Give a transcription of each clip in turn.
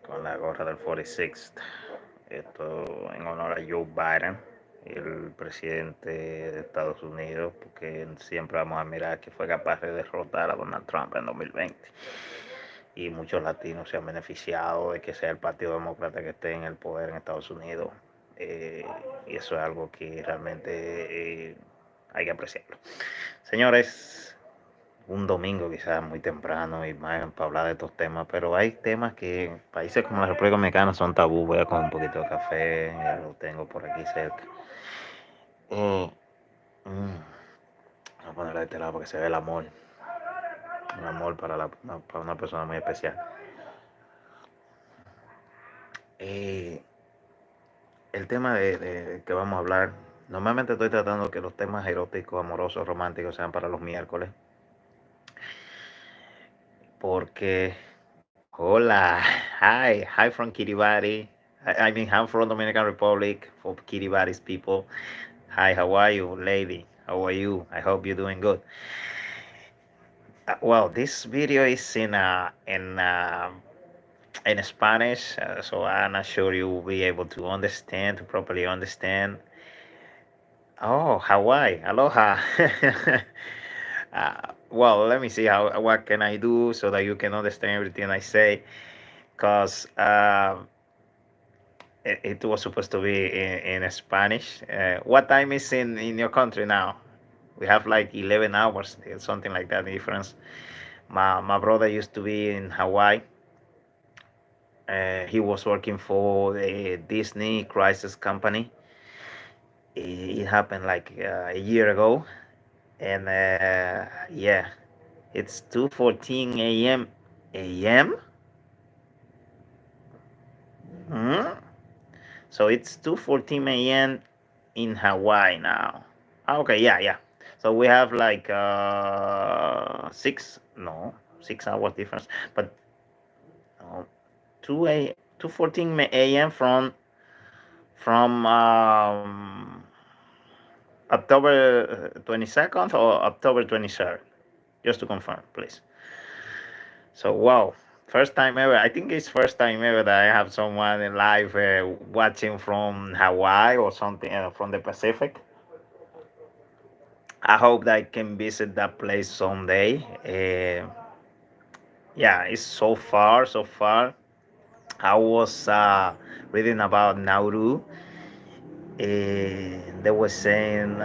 con la gorra del 46. Esto en honor a Joe Biden, el presidente de Estados Unidos, porque siempre vamos a mirar que fue capaz de derrotar a Donald Trump en 2020. Y muchos latinos se han beneficiado de que sea el Partido Demócrata que esté en el poder en Estados Unidos. Eh, y eso es algo que realmente hay que apreciarlo. Señores, un domingo quizás muy temprano y más para hablar de estos temas, pero hay temas que en países como la República Dominicana son tabú. Voy a comer un poquito de café, ya lo tengo por aquí cerca. Eh, Voy a ponerlo de este lado porque se ve el amor, un amor para una persona muy especial. Eh, el tema de que vamos a hablar, normalmente estoy tratando que los temas eróticos, amorosos, románticos sean para los miércoles, porque hola, hi from Kiribati. I mean, I'm from Dominican Republic, for Kiribati's people. Hi, how are you, lady? How are you? I hope you're doing good. Well, this video is in Spanish, so I'm not sure you will be able to understand, to properly understand. Oh, Hawaii, aloha. Well, let me see how what can I do so that you can understand everything I say, cause it was supposed to be in Spanish. What time is in your country now? We have like 11 hours, something like that difference. My brother used to be in Hawaii. He was working for the Disney Crisis Company. It happened like a year ago, and yeah, it's 2:14 a.m. a.m. Hmm? So it's 2:14 a.m. in Hawaii now. Okay, yeah, yeah. So we have like 6 hours difference, but uh, 2:14 a.m. from October 22nd or October 23rd, just to confirm, please. So wow, first time ever. I think it's first time ever that I have someone in live watching from Hawaii or something from the Pacific. I hope that I can visit that place someday. Yeah, it's so far, so far. I was reading about Nauru. They were saying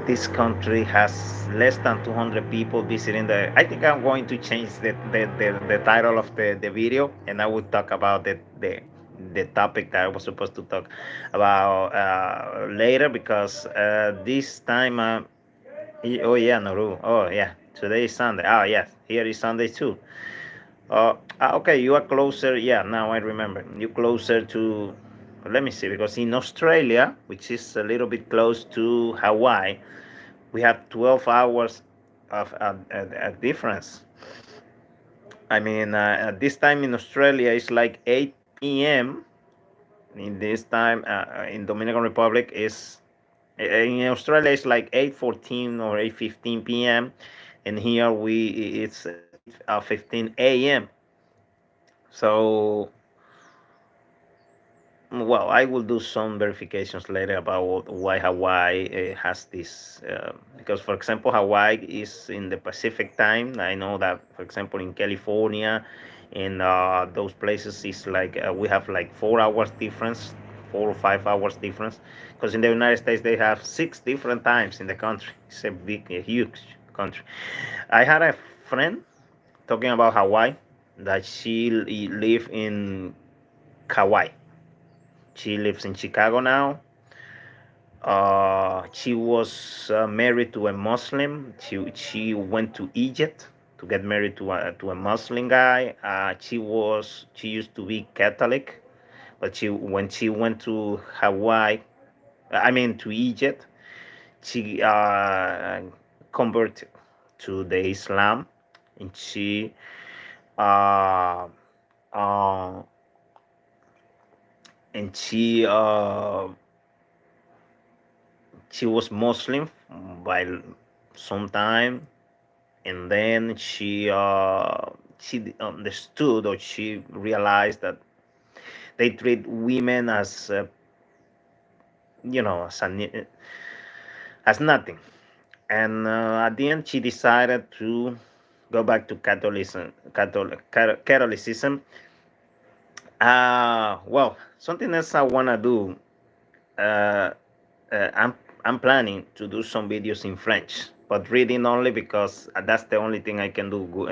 this country has less than 200 people visiting the. I think I'm going to change the title of the video, and I will talk about the topic that I was supposed to talk about later, because this time oh yeah, Nauru. Oh yeah, today is Sunday. Oh yes, here is Sunday too. Okay, you are closer. Yeah, now I remember. You closer to. Let me see, because in Australia, which is a little bit close to Hawaii, we have 12 hours of a difference. I mean, at this time in Australia, it's like 8 p.m. In this time, in Dominican Republic, is in Australia it's like 8:14 or 8:15 p.m. and here it's 8:15 a.m. So, well, I will do some verifications later about why Hawaii has this. Because, for example, Hawaii is in the Pacific time. I know that, for example, in California, in those places, it's like we have like 4 hours difference, 4 or 5 hours difference. Because in the United States, they have 6 different times in the country. It's a huge country. I had a friend talking about Hawaii that she live in Kauai. She lives in Chicago now. She was married to a Muslim. She went to Egypt to get married to a Muslim guy. She used to be Catholic, but she when she went to Hawaii, I mean to Egypt, she converted to the Islam, and uh, uh, she she was Muslim by some time, and then she understood, or she realized that they treat women as as nothing. And at the end, she decided to go back to Catholicism. Well, something else I wanna do. Uh, I'm planning to do some videos in French, but reading only because that's the only thing I can do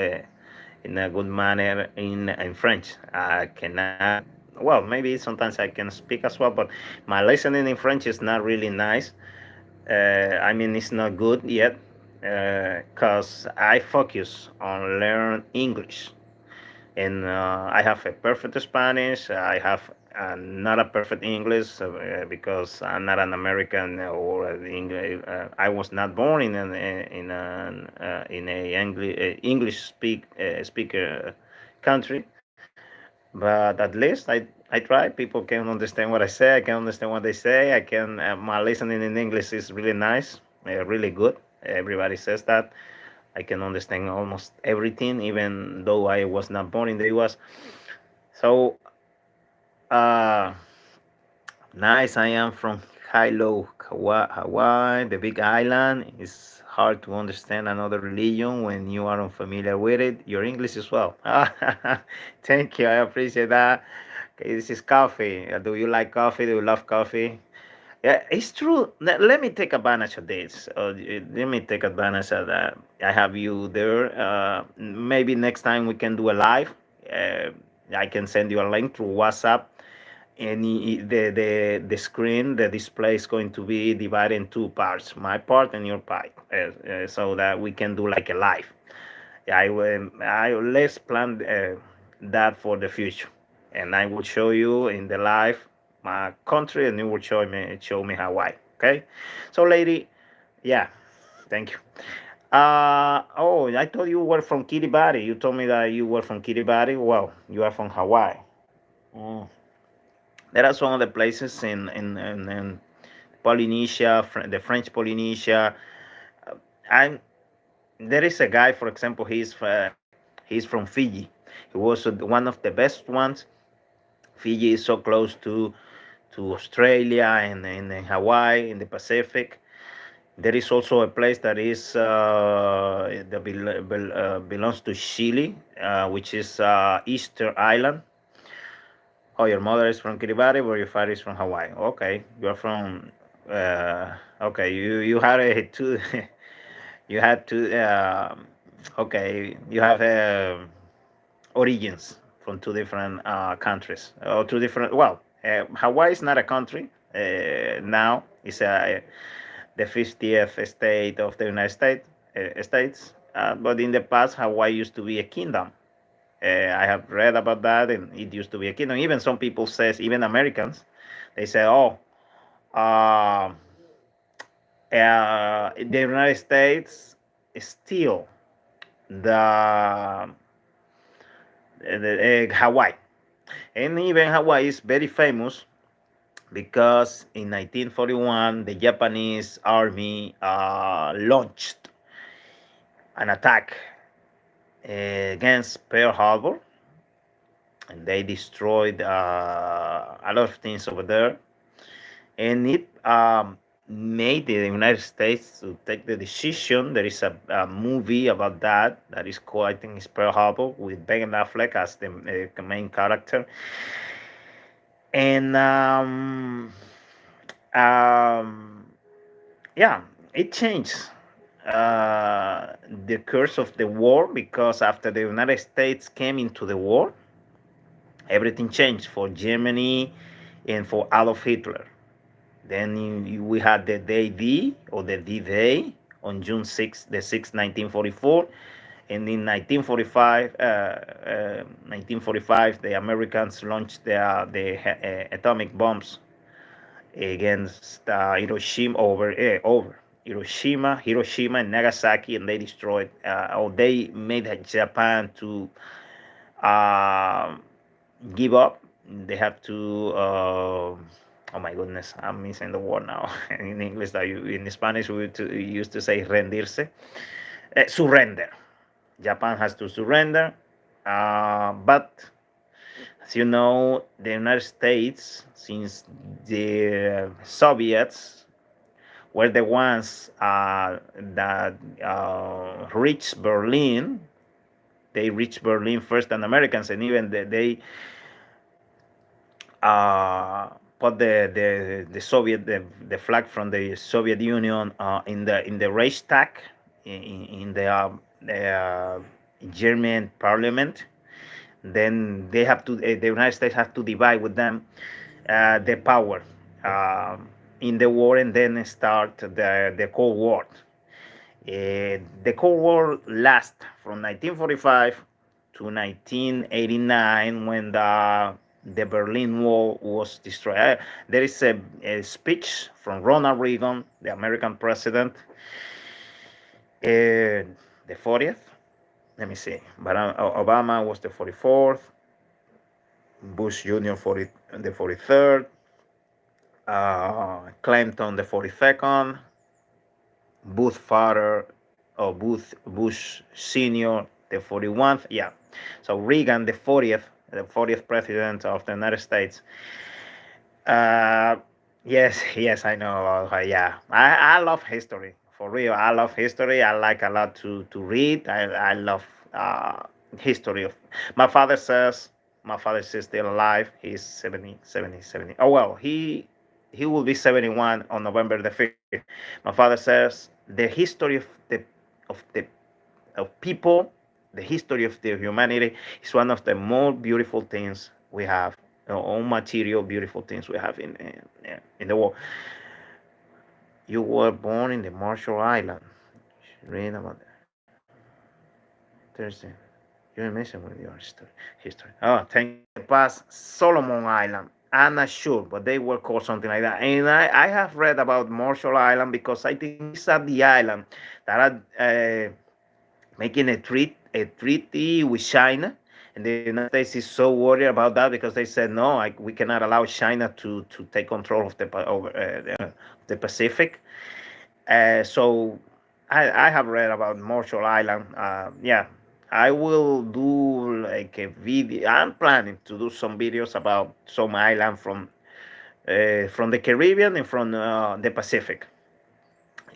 in a good manner in French. I cannot. Well, maybe sometimes I can speak as well, but my listening in French is not really nice. I mean, it's not good yet because I focus on learn English, and I have a perfect Spanish. I have not a perfect English because I'm not an American or English. I was not born in a English speaker country, but at least I try. People can understand what I say. I can understand what they say. I can. My listening in English is really nice, really good. Everybody says that. I can understand almost everything, even though I was not born in the U.S. So uh, nice. I am from Hilo, Hawaii, the big island. It's hard to understand another religion when you are unfamiliar with it. Your English as well. Thank you. I appreciate that. Okay, this is coffee. Do you like coffee? Do you love coffee? Yeah, it's true. Let me take advantage of this. Let me take advantage of that. I have you there. Maybe next time we can do a live. Uh, I can send you a link through WhatsApp. And the screen, the display is going to be divided in two parts, my part and your part, so that we can do like a live. I let's plan that for the future, and I will show you in the live my country, and you will show me Hawaii. Okay, so lady, yeah, thank you. Oh, I thought you were from Kiribati. You told me that you were from Kiribati. Well, you are from Hawaii. Mm. There are some other places in Polynesia, the French Polynesia. And there is a guy, for example, he's from Fiji. He was one of the best ones. Fiji is so close to Australia and Hawaii in the Pacific. There is also a place that is that belongs to Chile, which is Easter Island. Oh, your mother is from Kiribati, but your father is from Hawaii. Okay, you're from. Okay, you had a two. You had two. Okay, you have origins from two different countries or two different. Well, Hawaii is not a country now. It's the 50th state of the United States. But in the past, Hawaii used to be a kingdom. I have read about that, and it used to be a kingdom. Even some people says, even Americans, they say, "Oh, uh, the United States is still the Hawaii." And even Hawaii is very famous because in 1941 the Japanese army launched an attack against Pearl Harbor, and they destroyed a lot of things over there, and it made the United States to take the decision. There is a movie about that is called, I think it's Pearl Harbor, with Ben Affleck as the main character. And um, yeah, it changed the course of the war, because after the United States came into the war, everything changed for Germany and for Adolf Hitler. Then we had the Day D, or the D-Day, on June 6th, the 6th, 1944. And in 1945, the Americans launched the atomic bombs against over Hiroshima and Nagasaki, and they destroyed, or they made Japan to uh, give up. They have to. Oh my goodness, I'm missing the word now. In English, that in Spanish we used to say rendirse, surrender. Japan has to surrender, but as you know, the United States, since the Soviets were the ones that reached Berlin. They reached Berlin first than Americans, and even they uh, put the Soviet the flag from the Soviet Union in the Reichstag in the German Parliament. Then they have to the United States have to divide with them the power in the war, and then start the Cold War. The Cold War lasts from 1945 to 1989 when the Berlin Wall was destroyed. There is a speech from Ronald Reagan, the American president, the 40th. Let me see. But Obama was the 44th, Bush Jr. 40, the 43rd, Clinton the 42nd, Booth father or Bush Senior, the 41th. Yeah. So Reagan, the 40th president of the United States. Uh, yes, yes, I know about her. Yeah, I love history for real. I love history. I like a lot to read. I love history of. My father says my father is still alive. He's 70, 70, 70. Oh well, he will be 71 on November the 5th. My father says the history of the of people, the history of the humanity is one of the most beautiful things we have, all material beautiful things we have in the world. You were born in the Marshall Island. Read about that. Thursday. You're missing with your history. Oh, thank you. In the past, Solomon Island. I'm not sure, but they were called something like that. And I have read about Marshall Island because I think these are the island that are making a treaty with China, and the United States is so worried about that because they said no, we cannot allow China to take control of the Pacific. So I have read about Marshall Island. Yeah, I will do like a video. I'm planning to do some videos about some island from the Caribbean and from the Pacific.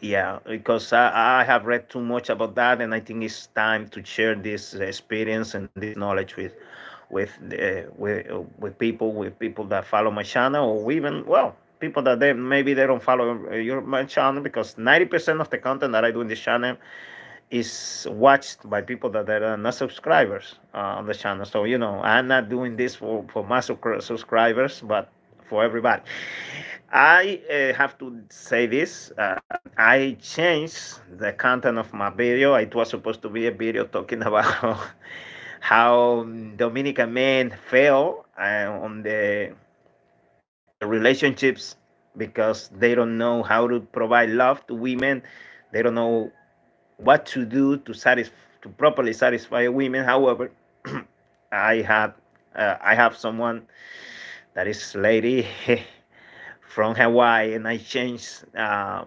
Yeah, because I have read too much about that, and I think it's time to share this experience and this knowledge with people that follow my channel, or even well people that maybe they don't follow my channel, because 90% of the content that I do in this channel is watched by people that are not subscribers on the channel. So I'm not doing this for my subscribers, but for everybody. I have to say this. I changed the content of my video. It was supposed to be a video talking about how Dominican men fail on the relationships because they don't know how to provide love to women. They don't know what to do to properly satisfy women. However, I had I have someone that is lady from Hawaii, and I changed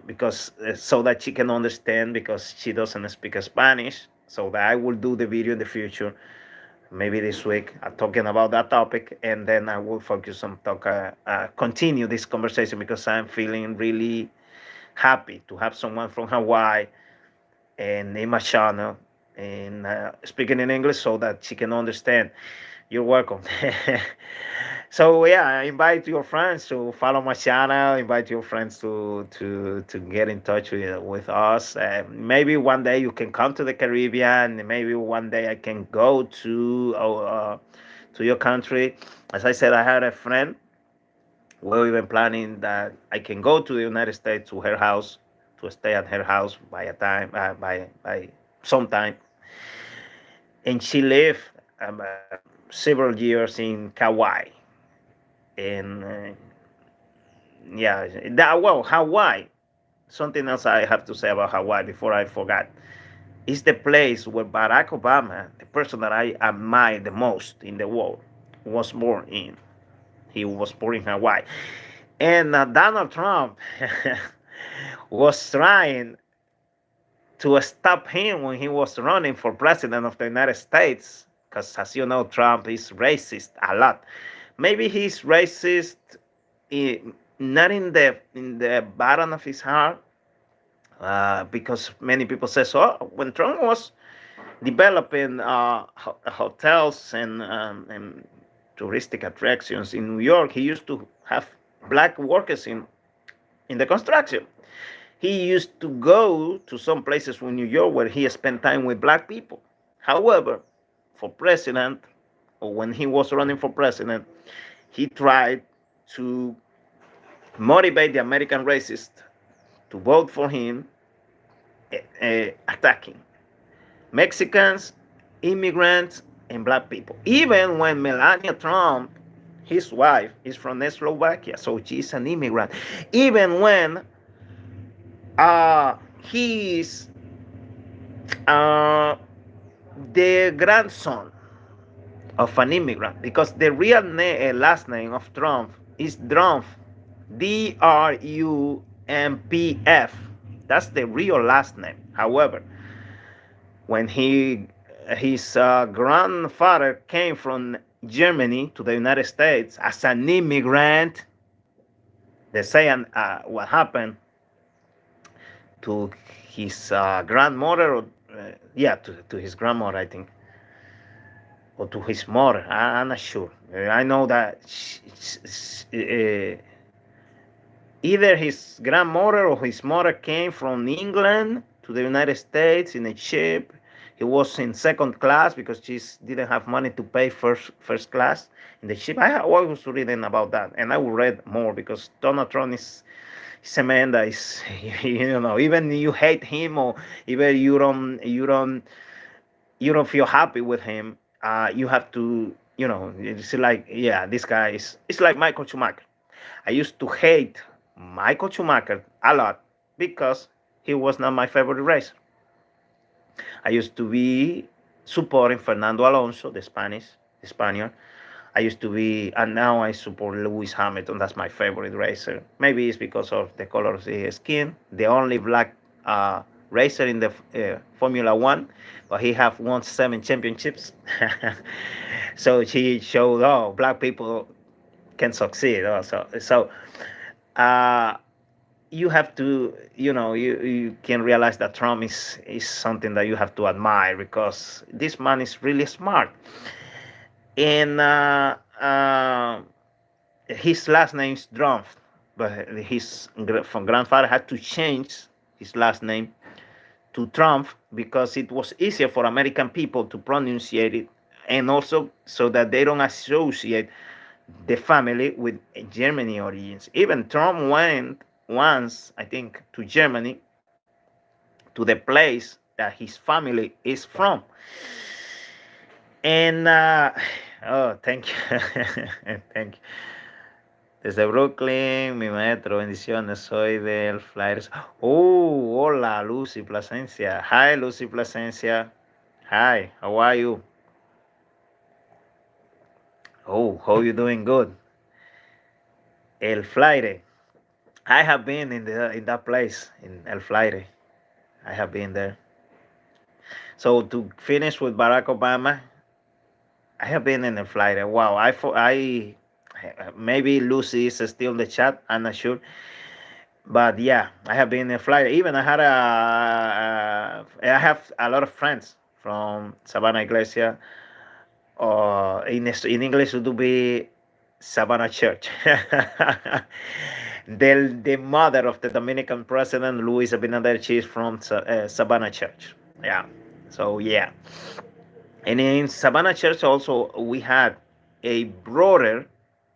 because so that she can understand, because she doesn't speak Spanish. So that I will do the video in the future, maybe this week, talking about that topic, and then I will focus on continue this conversation because I'm feeling really happy to have someone from Hawaii and in my channel and speaking in English so that she can understand. You're welcome. So yeah, I invite your friends to follow my channel. Invite your friends to get in touch with us. Maybe one day you can come to the Caribbean. Maybe one day I can go to your country. As I said, I had a friend. We're even planning that I can go to the United States to her house to stay at her house by a time by some time, and she lived several years in Kauai. And yeah, Hawaii. Something else I have to say about Hawaii before I forgot. It's the place where Barack Obama, the person that I admire the most in the world, was born in. He was born in Hawaii. And Donald Trump was trying to stop him when he was running for president of the United States, because as you know, Trump is racist a lot. Maybe he's racist, not in the bottom of his heart, because many people say so. When Trump was developing hotels and touristic attractions in New York, he used to have black workers in the construction. He used to go to some places in New York where he spent time with black people. However, for president, or when he was running for president, he tried to motivate the American racists to vote for him, attacking Mexicans, immigrants, and black people. Even when Melania Trump, his wife, is from Slovakia, so she's an immigrant. Even when he is uh, the grandson of an immigrant, because the real last name of Trump is Drumpf, Drumpf. That's the real last name. However, when his grandfather came from Germany to the United States as an immigrant, they say what happened to his grandmother, or to his grandmother, I think, or to his mother. I'm not sure. I know that either his grandmother or his mother came from England to the United States in a ship. He was in second class because she didn't have money to pay first class in the ship. I was reading about that, and I will read more, because Donald Trump is a man that is, even you hate him, or even you don't feel happy with him, you have to, it's like, yeah, this guy is, it's like Michael Schumacher. I used to hate Michael Schumacher a lot because he was not my favorite racer. I used to be supporting Fernando Alonso, the Spaniard. I used to be, and now I support Lewis Hamilton. That's my favorite racer. Maybe it's because of the color of his skin. The only black racer in the Formula One, but he have won 7 championships. So he showed, black people can succeed also. So you have to, you can realize that Trump is something that you have to admire, because this man is really smart. And his last name is Trump, but his from grandfather had to change his last name to Trump because it was easier for American people to pronunciate it, and also so that they don't associate the family with Germany origins. Even Trump went once, I think, to Germany, to the place that his family is from. And thank you, thank you. Desde Brooklyn, mi maestro, bendiciones, soy del Flyers. Oh, hola, Lucy Plasencia. Hi, Lucy Plasencia. Hi, how are you? Oh, how you doing? Good. El Flaire. I have been in that place, in El Flaire. I have been there. So to finish with Barack Obama, I have been in El Flaire. Wow, I maybe Lucy is still in the chat. I'm not sure. But yeah, I have been in Florida. Even I have a lot of friends from Savannah Iglesia, or in English it would be Savannah Church. The mother of the Dominican president, Luis Abinader, she's from Savannah Church. Yeah, so yeah. And in Savannah Church also we had a brother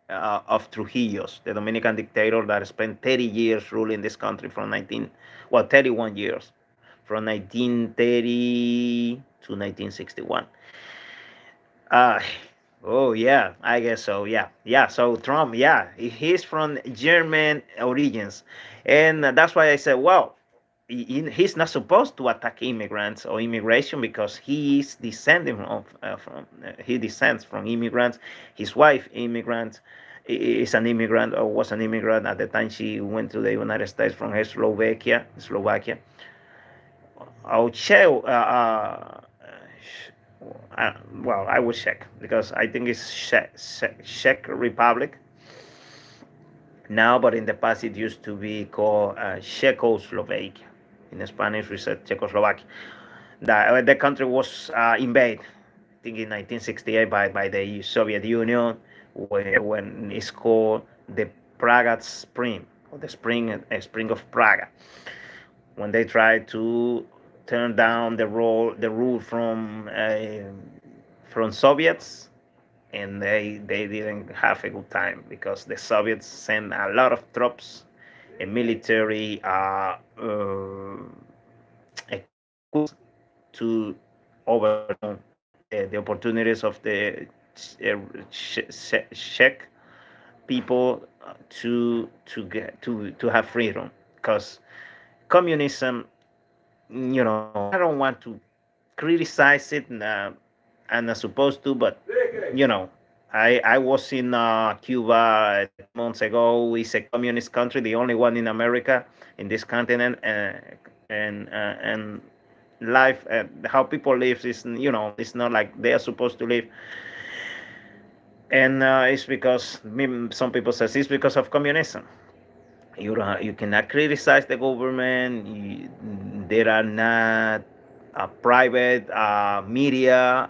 of Trujillo's, the Dominican dictator that spent 30 years ruling this country 31 years, from 1930 to 1961. Oh yeah, I guess so. Yeah. So Trump, yeah, he's from German origins, and that's why I said, well, he's not supposed to attack immigrants or immigration because he is descending he descends from immigrants. His wife immigrant is an immigrant, or was an immigrant at the time she went to the United States from her Slovakia. well, I would check because I think it's Czech Republic now, but in the past it used to be called Czechoslovakia. In Spanish, we said Czechoslovakia. The country was invaded, I think, in 1968 by the Soviet Union, when it's called the Praga Spring, or the Spring of Praga, when they tried to turn down the rule from Soviets, and they didn't have a good time because the Soviets sent a lot of troops and military equipment to overturn the opportunities of the Czech people to have freedom, because communism, I don't want to criticize it, I'm not supposed to, but you know, I was in Cuba 2 months ago. It's a communist country, the only one in America, in this continent, and life, how people live is, it's not like they are supposed to live, and it's because some people says it's because of communism. You cannot criticize the government. There are not private media,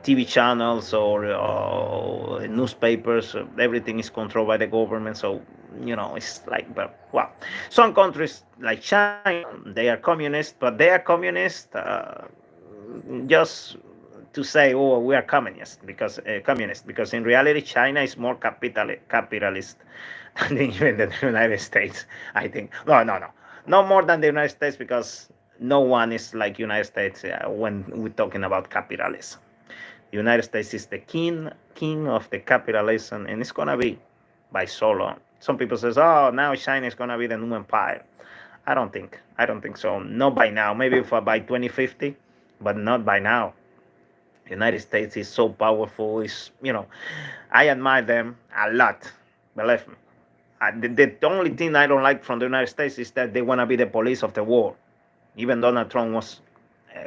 TV channels, or newspapers. Everything is controlled by the government. So it's like, but well, some countries like China, they are communist, but they are communist just to say, oh, we are communist, because in reality China is more capitalist than even the United States, I think. No more than the United States, because no one is like United States when we're talking about capitalism. United States is the king of the capitalism, and it's gonna be by so long. Some people says, oh, now China is gonna be the new empire. I don't think so. Not by now. Maybe by 2050, but not by now. United States is so powerful. I admire them a lot. Believe me. The only thing I don't like from the United States is that they want to be the police of the world. Even Donald Trump was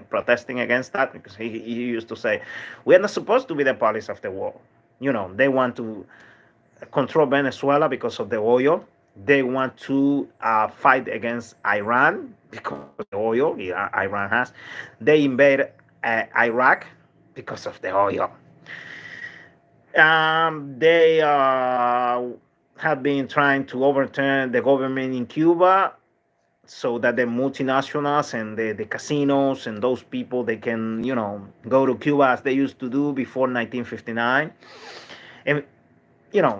protesting against that, because he used to say, we are not supposed to be the police of the world. They want to control Venezuela because of the oil. They want to fight against Iran because of the oil Iran has. They invade Iraq because of the oil. They have been trying to overturn the government in Cuba, so that the multinationals and the casinos and those people, they can go to Cuba as they used to do before 1959. And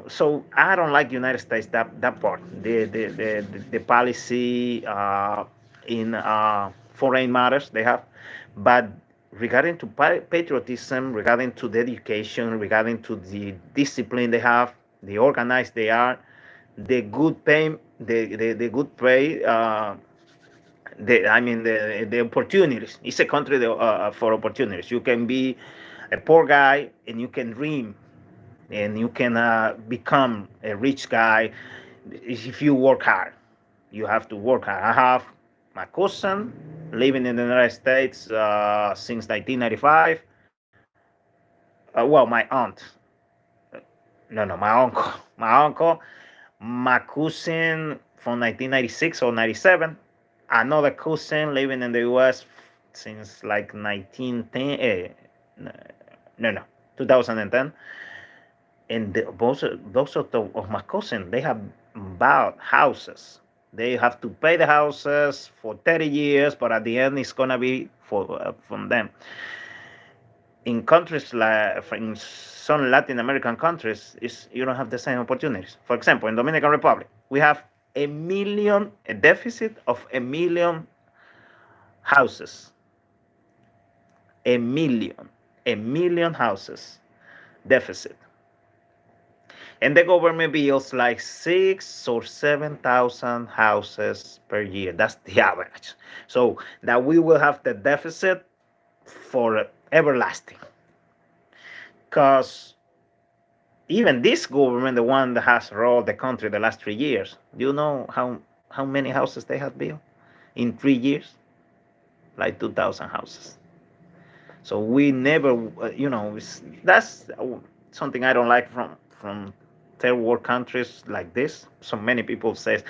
so I don't like United States, that part, the policy in foreign matters they have. But regarding to patriotism, regarding to the education, regarding to the discipline they have, the organized they are, the good pay, the good pay, the opportunities. It's a country for opportunities. You can be a poor guy and you can dream, and you can become a rich guy if you work hard. You have to work hard. I have my cousin living in the United States since 1995. Well, my aunt. No, my uncle. My uncle. My cousin from 1996 or 97. Another cousin living in the U.S. since like 1910. No, 2010. And those of my cousins, they have bought houses. They have to pay the houses for 30 years, but at the end, it's gonna be from them. In countries like in some Latin American countries, you don't have the same opportunities. For example, in Dominican Republic, we have a deficit of 1 million houses. A million houses deficit, and the government builds like 6 or 7 thousand houses per year. That's the average. So that we will have the deficit for everlasting. Because even this government, the one that has ruled the country the last 3 years, do you know how many houses they have built in 3 years? Like 2,000 houses. So we never, that's something I don't like from third world countries like this. So many people says,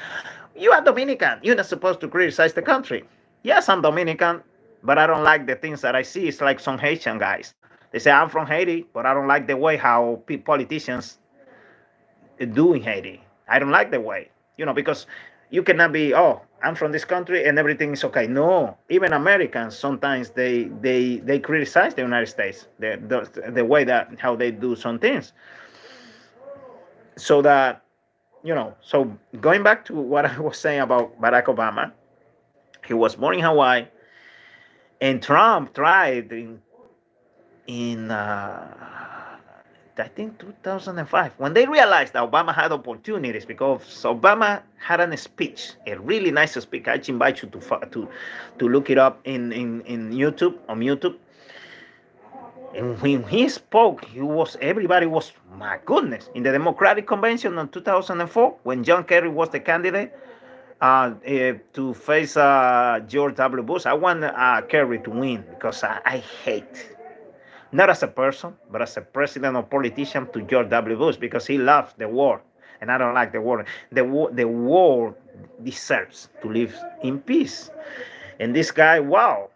"You are Dominican. You're not supposed to criticize the country." Yes, I'm Dominican, but I don't like the things that I see. It's like some Haitian guys. They say I'm from Haiti, but I don't like the way how politicians do in Haiti. I don't like the way, because you cannot be, oh, I'm from this country and everything is okay. No, even Americans sometimes they criticize the United States, the way that how they do some things. So that so going back to what I was saying about Barack Obama, he was born in Hawaii, and Trump tried in I think 2005, when they realized that Obama had opportunities, because Obama had a speech, a really nice speech. I invite you to look it up in YouTube, on YouTube. And when he spoke, everybody was, my goodness, in the Democratic Convention in 2004, when John Kerry was the candidate to face George W. Bush. I want Kerry to win because I hate, not as a person, but as a president or politician, to George W. Bush, because he loved the war, and I don't like the war. The world deserves to live in peace. And this guy, wow,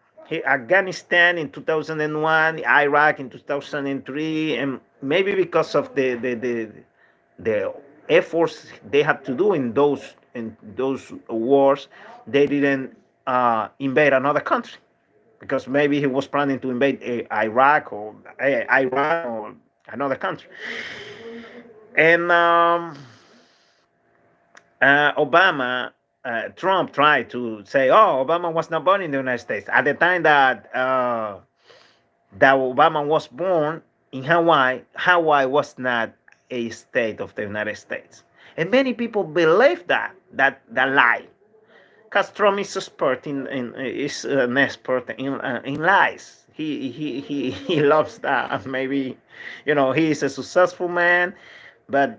Afghanistan in 2001, Iraq in 2003, and maybe because of the efforts they had to do in those wars, they didn't invade another country, because maybe he was planning to invade Iraq or Iran or another country. And Trump tried to say, "Oh, Obama was not born in the United States." At the time that Obama was born in Hawaii, Hawaii was not a state of the United States, and many people believe that lie. Because Trump is is an expert in lies. He loves that. Maybe, he is a successful man, but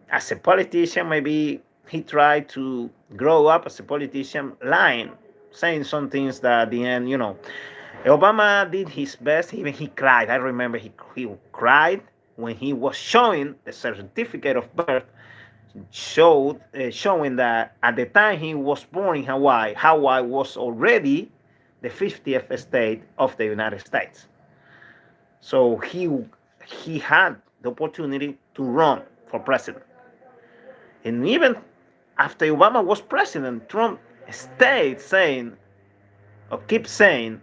as a politician, maybe he tried to grow up as a politician, lying, saying some things that at the end, Obama did his best. Even he cried. I remember he cried when he was showing the certificate of birth, showing that at the time he was born in Hawaii, Hawaii was already the 50th state of the United States. So he had the opportunity to run for president. And even after Obama was president, Trump stayed saying, or keep saying,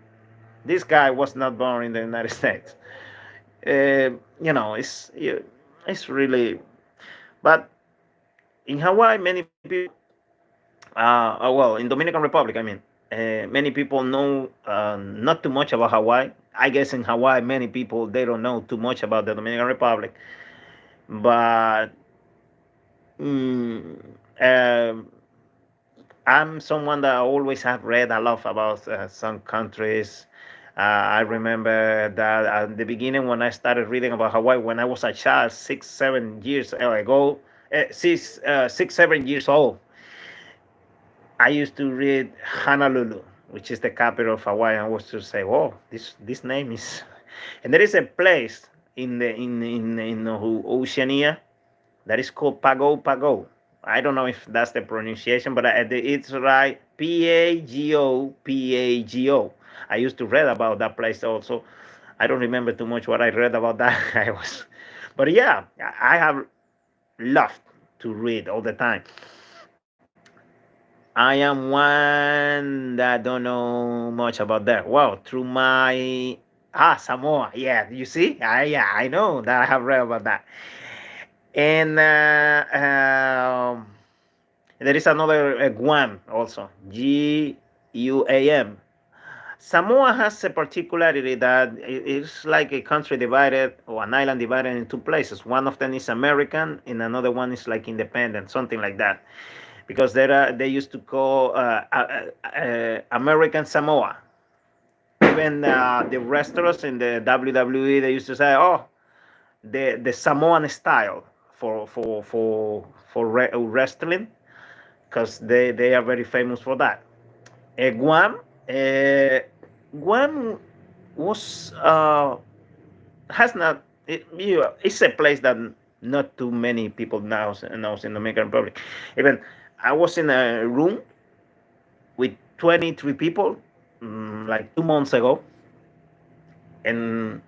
this guy was not born in the United States. It's really, but in Hawaii, many people, well, in Dominican Republic, I mean, many people know not too much about Hawaii. I guess in Hawaii, many people, they don't know too much about the Dominican Republic. But mm, um I'm someone that always have read a lot about some countries. I remember that at the beginning, when I started reading about Hawaii, when I was a child, 6, 7 years ago, 6, 7 years old, I used to read Honolulu, which is the capital of Hawaii. I was to say, "Oh, this name is," and there is a place in Oceania that is called Pago Pago. I don't know if that's the pronunciation, but it's right. Pago. I used to read about that place also. I don't remember too much what I read about that. But yeah, I have loved to read all the time. I am one that don't know much about that. Well, through my Samoa. Yeah, you see, yeah, I know that I have read about that. And there is another Guam also, Guam. Samoa has a particularity that it's like a country divided, or an island divided in two places. One of them is American, and another one is like independent, something like that. Because they used to call American Samoa. Even the wrestlers in the WWE, they used to say, "Oh, the Samoan style for wrestling," because they are very famous for that. Guam, Guam. was has not it's a place that not too many people knows in the Dominican Republic. Even I was in a room with 23 people like 2 months ago, and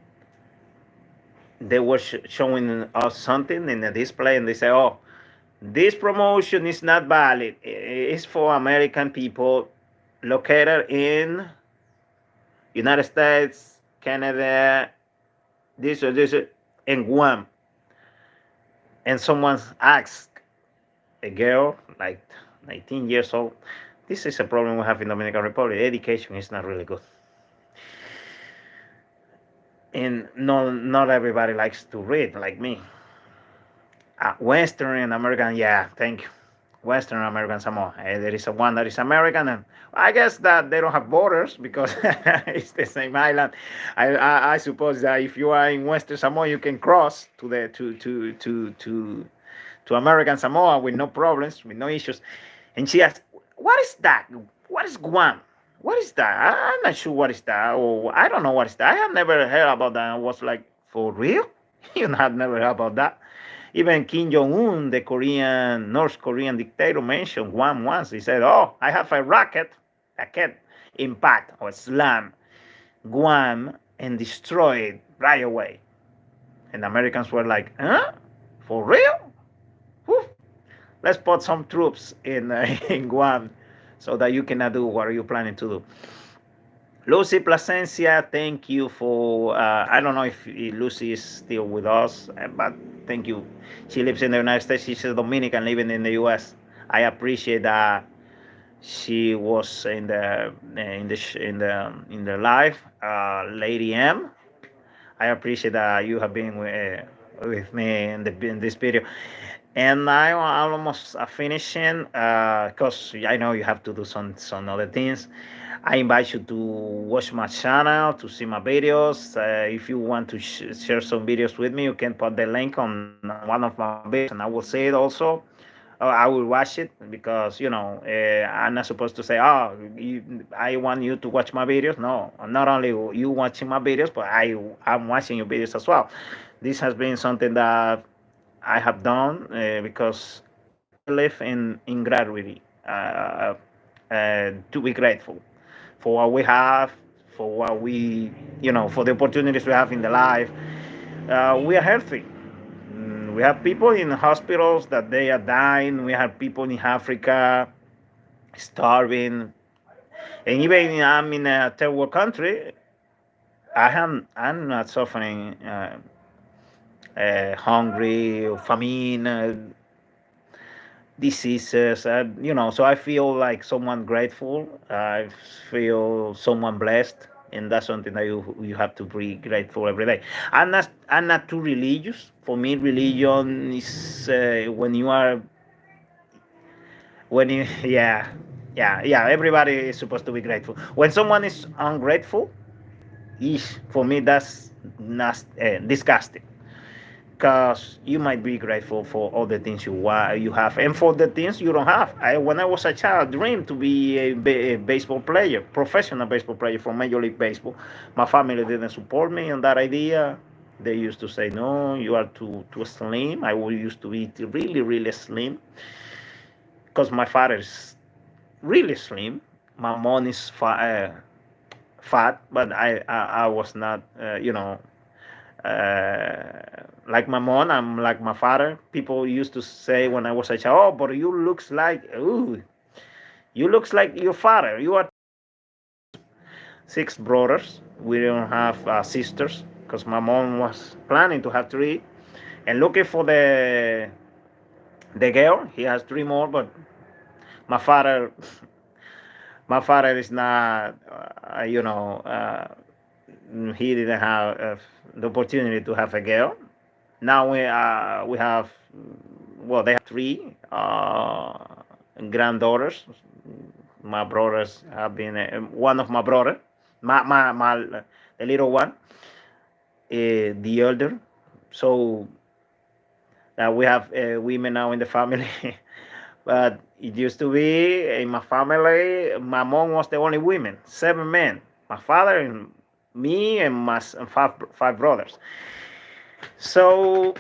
they were showing us something in a display, and they say, "Oh, this promotion is not valid. It's for American people located in United States, Canada, this or this, and Guam." And someone asked a girl like 19 years old, "This is a problem we have in Dominican Republic. Education is not really good, and not everybody likes to read like me. Western American, yeah, thank you. Western American Samoa. There is a one that is American, and I guess that they don't have borders because it's the same island. I suppose that if you are in Western Samoa, you can cross to the to American Samoa with no problems, with no issues." And she asked, "What is that? What is Guam? What is that? I'm not sure what is that. Or I don't know what is that. I have never heard about that." I was like, "For real? You have never heard about that?" Even Kim Jong Un, the North Korean dictator, mentioned Guam once. He said, "Oh, I have a rocket impact or slam Guam and destroy it right away." And the Americans were like, "Huh? For real? Whew. Let's put some troops in in Guam so that you cannot do what you're planning to do." Lucy Plasencia, thank you for. I don't know if Lucy is still with us, but thank you. She lives in the United States. She's a Dominican living in the U.S. I appreciate that she was in the live. Lady M, I appreciate that you have been with me in this video. And I'm almost finishing because I know you have to do some other things. I invite you to watch my channel to see my videos. If you want to share some videos with me, you can put the link on one of my videos, and I will see it also. I will watch it because I'm not supposed to say, "Oh, I want you to watch my videos." No, not only you watching my videos, but I'm watching your videos as well. This has been something that I have done because I believe in gratitude. To be grateful for what we have, for what for the opportunities we have in the life. We are healthy. We have people in hospitals that they are dying. We have people in Africa starving, and even I'm in a third world country. I'm not suffering hungry or famine. Diseases, so I feel like someone grateful. I feel someone blessed, and that's something that you have to be grateful every day. I'm not too religious. For me, religion is when you are when you yeah, everybody is supposed to be grateful. When someone is ungrateful, for me that's not disgusting, because you might be grateful for all the things you have, and for the things you don't have. When I was a child, dreamed to be a baseball player, professional baseball player for Major League Baseball. My family didn't support me on that idea. They used to say, "No, you are too slim." I used to be really, really slim because my father is really slim. My mom is fat, but I was not, like my mom. I'm like my father. People used to say when I was a child, "Oh, but you looks like your father." You are six brothers. We don't have sisters because my mom was planning to have three and looking for the girl. He has three more, but my father my father is not, he didn't have the opportunity to have a girl. Now we have, well, they have three granddaughters. My brothers have been one of my brother, my the little one, the elder. So we have women now in the family. But it used to be in my family, my mom was the only woman, seven men. My father and me and my five brothers. So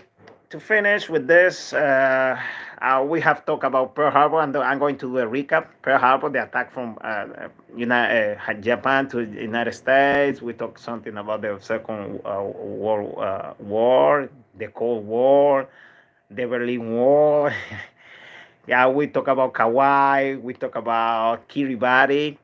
to finish with this, we have talked about Pearl Harbor, and I'm going to do a recap. Pearl Harbor, the attack from Japan to the United States. We talked something about the Second World War, the Cold War, the Berlin Wall. Yeah, we talk about Kauai. We talk about Kiribati.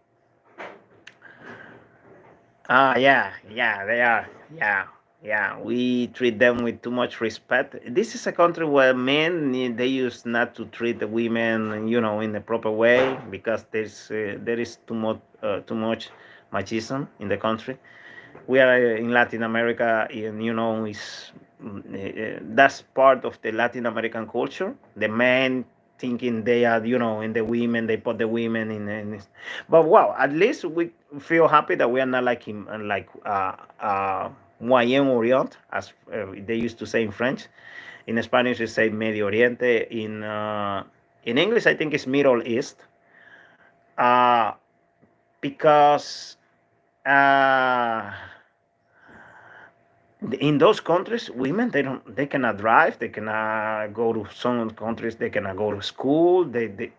Yeah, they are. Yeah, yeah. We treat them with too much respect. This is a country where men they used not to treat the women, in the proper way because there is too much machismo in the country. We are in Latin America, and is that's part of the Latin American culture. The men thinking they are, in the women, they put the women in. But wow, at least we feel happy that we are not like him, like Moyen Orient, as they used to say in French. In Spanish, we say Medio Oriente. In English, I think it's Middle East, uh, because. Uh, in those countries, women they cannot drive, they cannot go to some countries, they cannot go to school, they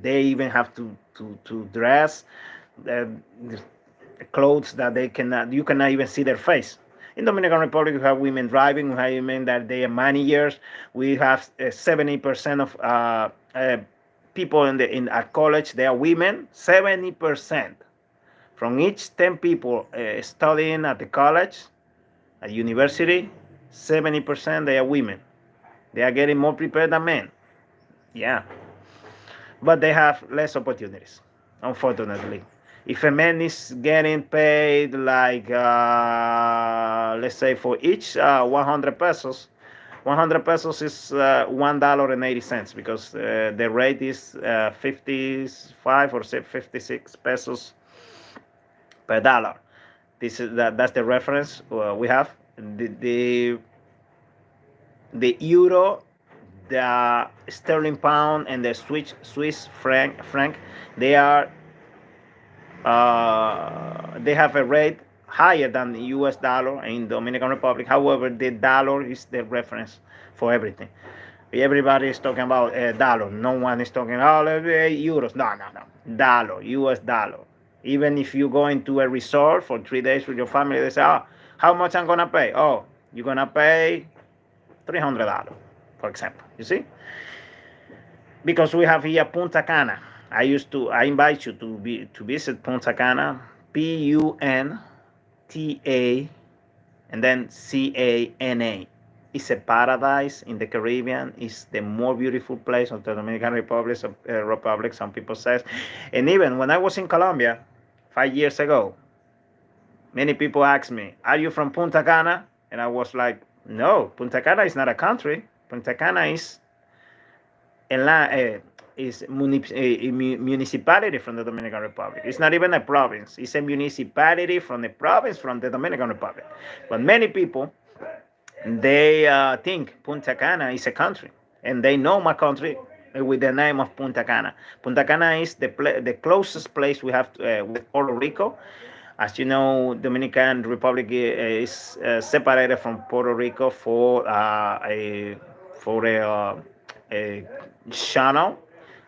even have to dress the clothes that they cannot you cannot even see their face. In Dominican Republic, we have women driving, we have women that they are managers, we have 70% of people in at college they are women. 70% from each 10 people studying at the college, at university, 70% they are women. They are getting more prepared than men. Yeah. But they have less opportunities, unfortunately. If a man is getting paid like, let's say for each 100 pesos, 100 pesos is $1.80 because the rate is 55 or 56 pesos per dollar. That's the reference we have. The euro, the sterling pound, and the Swiss franc, they are they have a rate higher than the U.S. dollar in Dominican Republic. However, the dollar is the reference for everything. Everybody is talking about dollar. No one is talking euros. No. Dollar, U.S. dollar. Even if you go into a resort for 3 days with your family, they say, "Oh, how much I'm gonna pay? Oh, you're gonna pay $300, for example." You see, because we have here Punta Cana. I invite you to visit Punta Cana, Punta, and then Cana. It's a paradise in the Caribbean. It's the more beautiful place of the Dominican Republic, some people say. And even when I was in Colombia 5 years ago, many people asked me, "Are you from Punta Cana?" And I was like, "No, Punta Cana is not a country. Punta Cana is a municipality from the Dominican Republic. It's not even a province. It's a municipality from the province from the Dominican Republic." But many people they think Punta Cana is a country, and they know my country with the name of Punta Cana. Punta Cana is the closest place we have with Puerto Rico. As you know, Dominican Republic is separated from Puerto Rico a channel,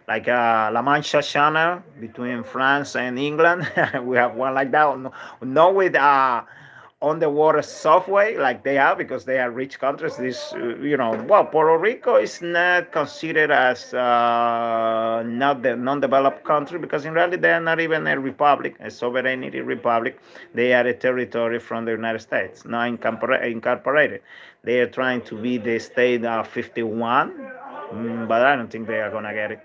like La Mancha Channel between France and England. We have one like that. No, not with underwater subway like they have because they are rich countries. Well, Puerto Rico is not considered as not the non-developed country because in reality they are not even a republic, a sovereignty republic. They are a territory from the United States, not incorporated. They are trying to be the state of 51, but I don't think they are gonna get it.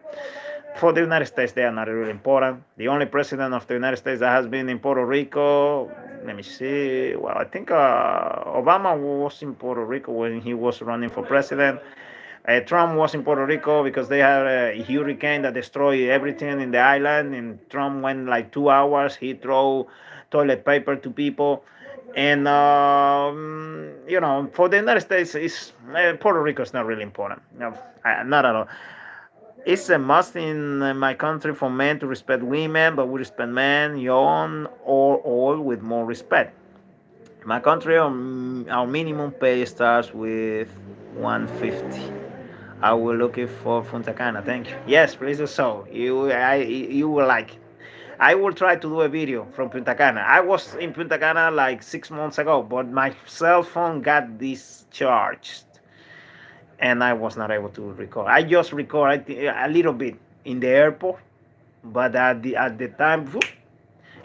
For the United States, they are not really important. The only president of the United States that has been in Puerto Rico, let me see. Well, I think Obama was in Puerto Rico when he was running for president. Trump was in Puerto Rico because they had a hurricane that destroyed everything in the island, and Trump went like 2 hours. He threw toilet paper to people, and for the United States, Puerto Rico is not really important. No, not at all. It's a must in my country for men to respect women, but we respect men, young or old, with more respect. My country, our minimum pay starts with 150. I will look it for Punta Cana. Thank you. Yes, please do so. You will like it. I will try to do a video from Punta Cana. I was in Punta Cana like 6 months ago, but my cell phone got discharged and I was not able to record. I just record a little bit in the airport, but at the time,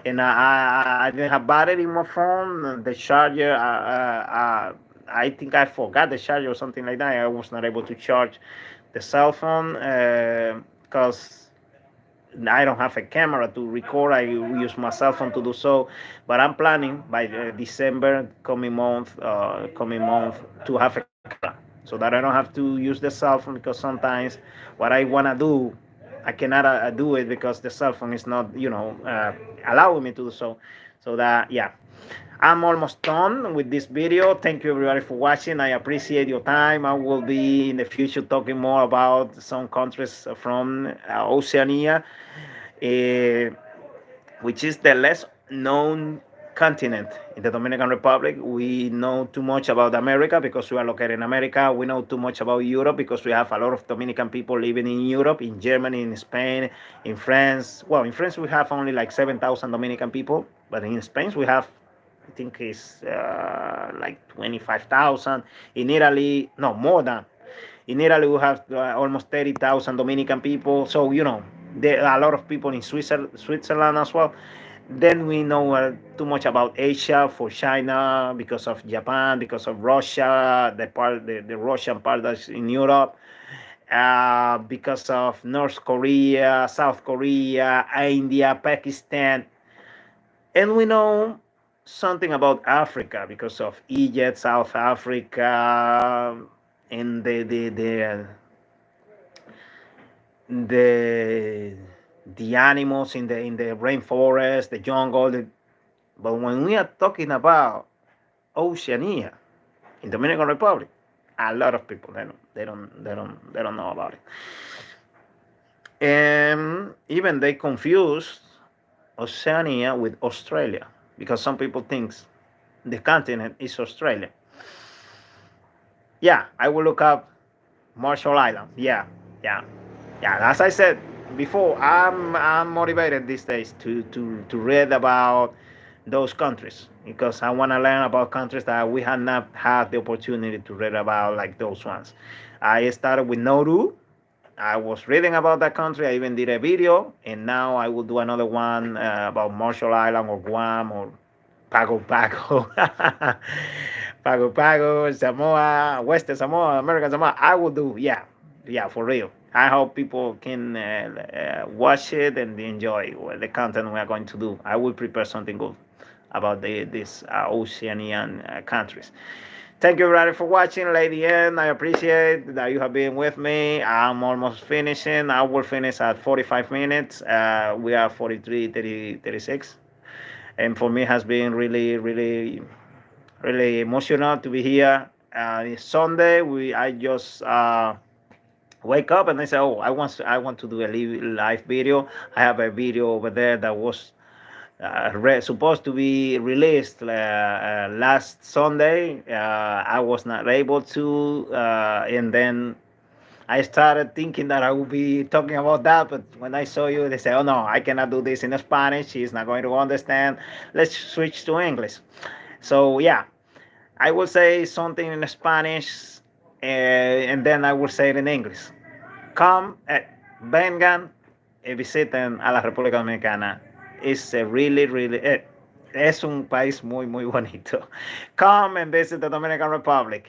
and I didn't have battery in my phone. The charger, I think I forgot the charger or something like that. I was not able to charge the cell phone because I don't have a camera to record. I use my cell phone to do so, but I'm planning by December coming month to have a camera so that I don't have to use the cell phone because sometimes what I wanna do, I cannot do it because the cell phone is not, allowing me to do so. So that yeah, I'm almost done with this video. Thank you everybody for watching. I appreciate your time. I will be in the future talking more about some countries from Oceania, uh, which is the less known continent in the Dominican Republic. We know too much about America because we are located in America. We know too much about Europe because we have a lot of Dominican people living in Europe, in Germany, in Spain, in France. Well, in France we have only like 7,000 Dominican people, but in Spain we have, I think it's like 25,000. In Italy, no, more than. In Italy, we have almost 30,000 Dominican people. So, there are a lot of people in Switzerland as well. Then we know too much about Asia for China because of Japan, because of Russia, the Russian part that's in Europe, because of North Korea, South Korea, India, Pakistan. And we know something about Africa because of Egypt, South Africa, and the the animals in the rainforest, the jungle. But when we are talking about Oceania in Dominican Republic, a lot of people they don't know about it, and even they confuse Oceania with Australia because some people think the continent is Australia. Yeah, I will look up Marshall Island. Yeah, yeah, yeah. As I said before, I'm motivated these days to read about those countries because I want to learn about countries that we have not had the opportunity to read about, like those ones. I started with Nauru. I was reading about that country. I even did a video, and now I will do another one about Marshall Island or Guam or Pago Pago, Pago Pago, Samoa, Western Samoa, American Samoa. I will do, yeah, yeah, for real. I hope people can watch it and enjoy the content we are going to do. I will prepare something good about these Oceanian countries. Thank you everybody for watching, Lady N. I appreciate that you have been with me. I'm almost finishing. I will finish at 45 minutes. We are 43, 30, 36. And for me, it has been really, really, really emotional to be here. It's Sunday. I just wake up and I say, oh, I want to do a live video. I have a video over there that was supposed to be released last Sunday. I was not able to, and then I started thinking that I would be talking about that, but when I saw you, they said, "Oh no, I cannot do this in Spanish. She's not going to understand. Let's switch to English." So yeah, I will say something in Spanish, and then I will say it in English. Come, vengan y visiten a la República Dominicana. It's a really, really, es un país muy, muy bonito. Come and visit the Dominican Republic.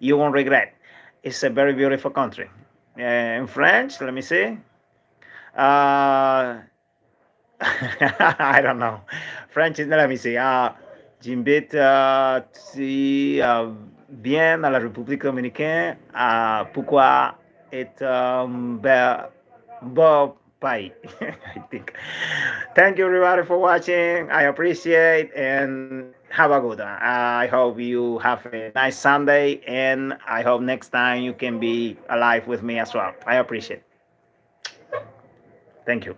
You won't regret. It's a very beautiful country. In French, let me see. I don't know. French is, let me see. J'invite bien à la République dominicaine. Pourquoi est un beau pays? I think. Thank you everybody for watching. I appreciate and have a good one. I hope you have a nice Sunday and I hope next time you can be alive with me as well. I appreciate it. Thank you.